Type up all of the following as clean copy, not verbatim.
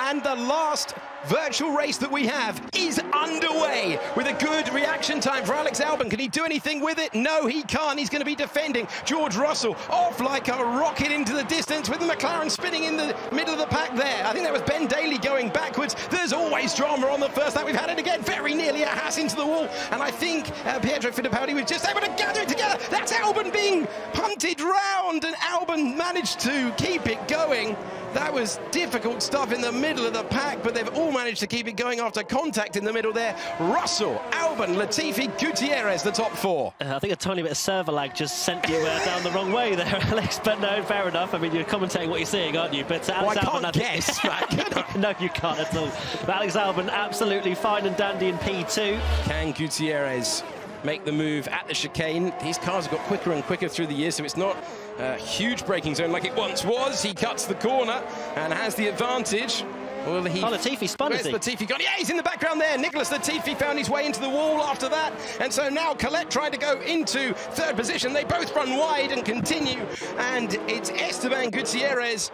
And the last virtual race that we have is underway with a good reaction time for Alex Albon. Can he do anything with it? No, he can't. He's going to be defending. George Russell off like a rocket into the distance with the McLaren spinning in the middle of the pack there. I think that was Ben Daly going backwards. There's always drama on the first lap. We've had it again. Very nearly a Haas into the wall. And I think Pietro Fittipaldi was just able to gather it together. That's Albon being punted round, and Albon managed to keep it going. That was difficult stuff in the middle of the pack, but they've all managed to keep it going after contact in the middle there. Russell, Albon, Latifi, Gutierrez, the top four. I think a tiny bit of server lag just sent you down the wrong way there, Alex. But no, fair enough. I mean, you're commentating what you're seeing, aren't you? But Alex Albon, I can't guess, Matt. No, you can't at all. But Alex Albon, absolutely fine and dandy in P2. Can Gutierrez make the move at the chicane? These cars have got quicker and quicker through the year, so it's not a huge braking zone like it once was. He cuts the corner and has the advantage. Well, Latifi spun, where's Latifi gone? Yeah, he's in the background there. Nicholas Latifi found his way into the wall after that. And so now Colette tried to go into third position. They both run wide and continue. And it's Esteban Gutierrez,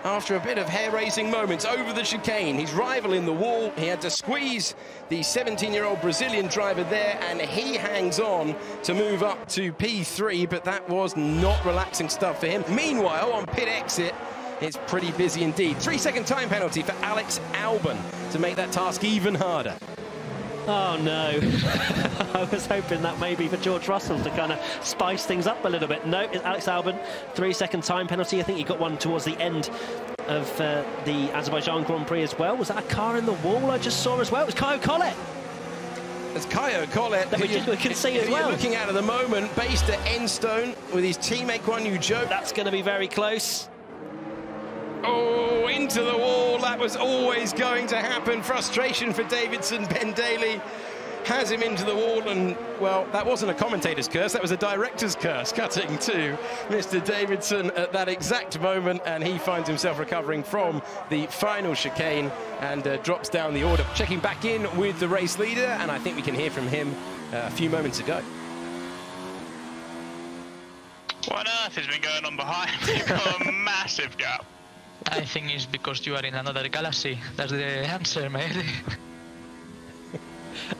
after a bit of hair-raising moments, over the chicane. His rival in the wall. He had to squeeze the 17-year-old Brazilian driver there, and he hangs on to move up to P3, but that was not relaxing stuff for him. Meanwhile, on pit exit, it's pretty busy indeed. 3-second time penalty for Alex Albon to make that task even harder. Oh, no. I was hoping that maybe for George Russell to kind of spice things up a little bit. No, it's Alex Albon. 3-second time penalty. I think he got one towards the end of the Azerbaijan Grand Prix as well. Was that a car in the wall I just saw as well? It was Caio Collet. It's Caio Collet, that we can see as well. You're looking at the moment, based at Enstone with his teammate Guan Yu Zhou. That's going to be very close. Oh, into the wall. That was always going to happen. Frustration for Davidson. Ben Daly has him into the wall, and, well, that wasn't a commentator's curse. That was a director's curse, cutting to Mr. Davidson at that exact moment, and he finds himself recovering from the final chicane and drops down the order. Checking back in with the race leader, and I think we can hear from him a few moments ago. What on earth has been going on behind me? You've got a massive gap. I think it's because you are in another galaxy. That's the answer, mate.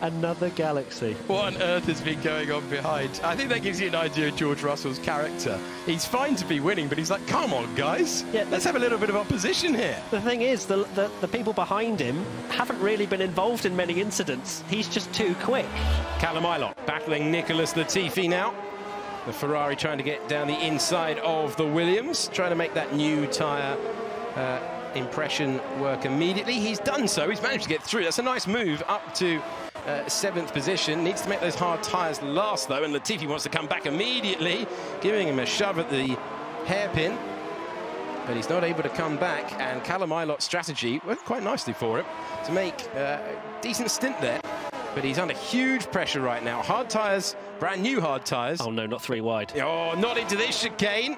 Another galaxy. What on earth has been going on behind? I think that gives you an idea of George Russell's character. He's fine to be winning, but he's like, come on, guys. Yeah, let's have a little bit of opposition here. The thing is, the people behind him haven't really been involved in many incidents. He's just too quick. Callum Ilott battling Nicholas Latifi now. The Ferrari trying to get down the inside of the Williams, trying to make that new tyre impression work immediately. He's done so. He's managed to get through. That's a nice move up to 7th position. Needs to make those hard tyres last, though, and Latifi wants to come back immediately, giving him a shove at the hairpin. But he's not able to come back, and Callum Ilott's strategy worked quite nicely for him to make a decent stint there. But he's under huge pressure right now. Hard tyres, brand new hard tyres. Oh, no, not 3 wide. Oh, not into this chicane.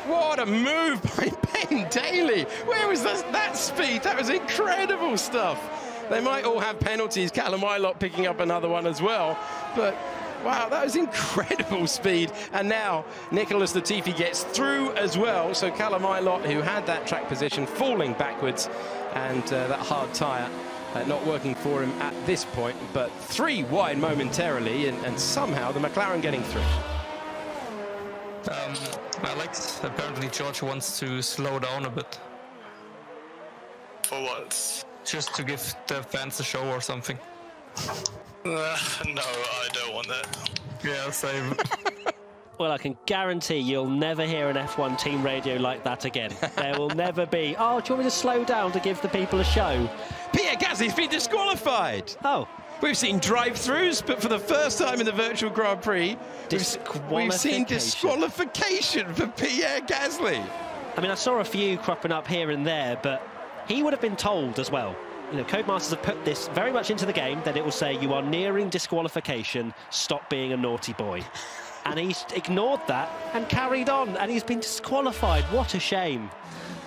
What a move by Ben Daly. Where was that speed? That was incredible stuff. They might all have penalties. Callum Ilott picking up another one as well. But, wow, that was incredible speed. And now Nicholas Latifi gets through as well. So Callum Ilott, who had that track position, falling backwards, and that hard tyre not working for him at this point. But 3 wide momentarily, and somehow the McLaren getting through. Alex, apparently George wants to slow down a bit. For what? Just to give the fans a show or something. No, I don't want that. Yeah, same. Well, I can guarantee you'll never hear an F1 team radio like that again. There will never be, oh, do you want me to slow down to give the people a show? Pierre Gasly's been disqualified. Oh. We've seen drive-throughs, but for the first time in the virtual Grand Prix, we've seen disqualification for Pierre Gasly. I mean, I saw a few cropping up here and there, but he would have been told as well. You know, Codemasters have put this very much into the game, that it will say, you are nearing disqualification, stop being a naughty boy. And he's ignored that and carried on, and he's been disqualified. What a shame.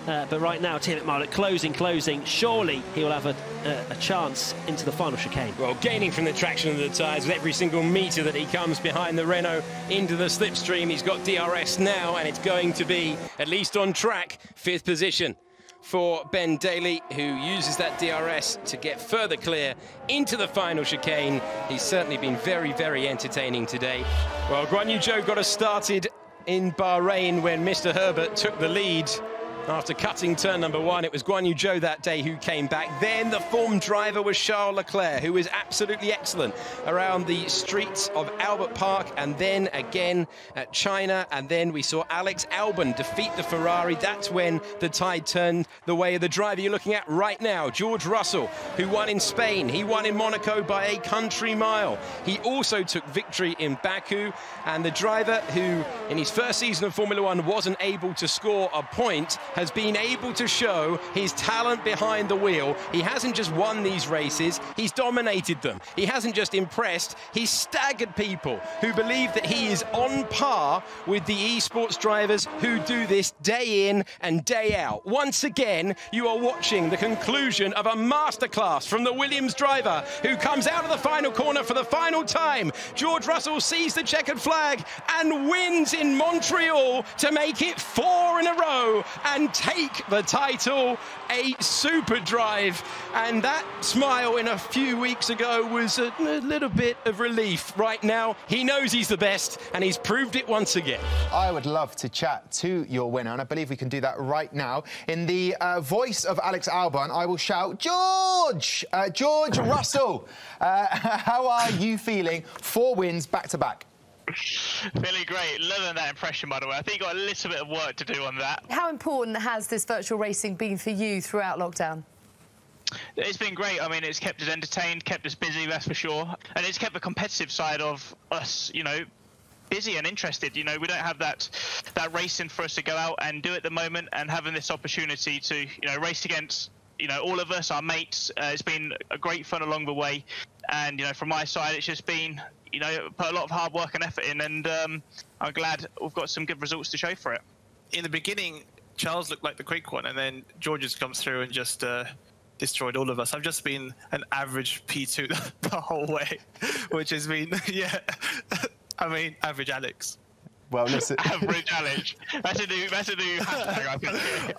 But right now, Timothée Marlick closing. Surely he will have a chance into the final chicane. Well, gaining from the traction of the tyres with every single metre that he comes behind the Renault into the slipstream. He's got DRS now, and it's going to be, at least on track, 5th position. for Ben Daly, who uses that DRS to get further clear into the final chicane. He's certainly been very, very entertaining today. Well, Guan Yu Zhou got us started in Bahrain when Mr. Herbert took the lead. After cutting turn number 1, it was Guan Yu Zhou that day who came back. Then the form driver was Charles Leclerc, who was absolutely excellent around the streets of Albert Park, and then again at China. And then we saw Alex Albon defeat the Ferrari. That's when the tide turned the way of the driver you're looking at right now, George Russell, who won in Spain. He won in Monaco by a country mile. He also took victory in Baku. And the driver who, in his first season of Formula One, wasn't able to score a point, has been able to show his talent behind the wheel. He hasn't just won these races, he's dominated them. He hasn't just impressed, he's staggered people who believe that he is on par with the esports drivers who do this day in and day out. Once again, you are watching the conclusion of a masterclass from the Williams driver who comes out of the final corner for the final time. George Russell sees the checkered flag and wins in Montreal to make it 4 in a row and take the title. A super drive, and that smile in a few weeks ago was a little bit of relief. Right now he knows he's the best, and he's proved it once again. I would love to chat to your winner, and I believe we can do that right now. In the voice of Alex Albon, I will shout, George! George Russell, how are you feeling? 4 wins back-to-back. Feeling great. Loving that impression, by the way. I think you got a little bit of work to do on that. How important has this virtual racing been for you throughout lockdown? It's been great. I mean, it's kept us entertained, kept us busy, that's for sure. And it's kept the competitive side of us, you know, busy and interested. You know, we don't have that racing for us to go out and do at the moment, and having this opportunity to, you know, race against, you know, all of us, our mates. It's been a great fun along the way. And, you know, from my side, it's just been, you know, put a lot of hard work and effort in, and I'm glad we've got some good results to show for it. In the beginning, Charles looked like the quick one, and then George has come through and just destroyed all of us. I've just been an average P2 the whole way, which has been, yeah, I mean, average Alex. Well, listen. Average Alex. That's a new hashtag, I think.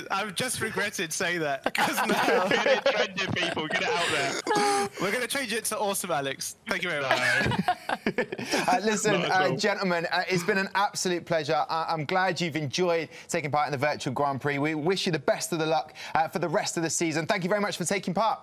I've just regretted saying that. Because now get it trending, people. Get it out there. We're going to change it to awesome Alex. Thank you very much. Listen, gentlemen, it's been an absolute pleasure. I'm glad you've enjoyed taking part in the virtual Grand Prix. We wish you the best of the luck for the rest of the season. Thank you very much for taking part.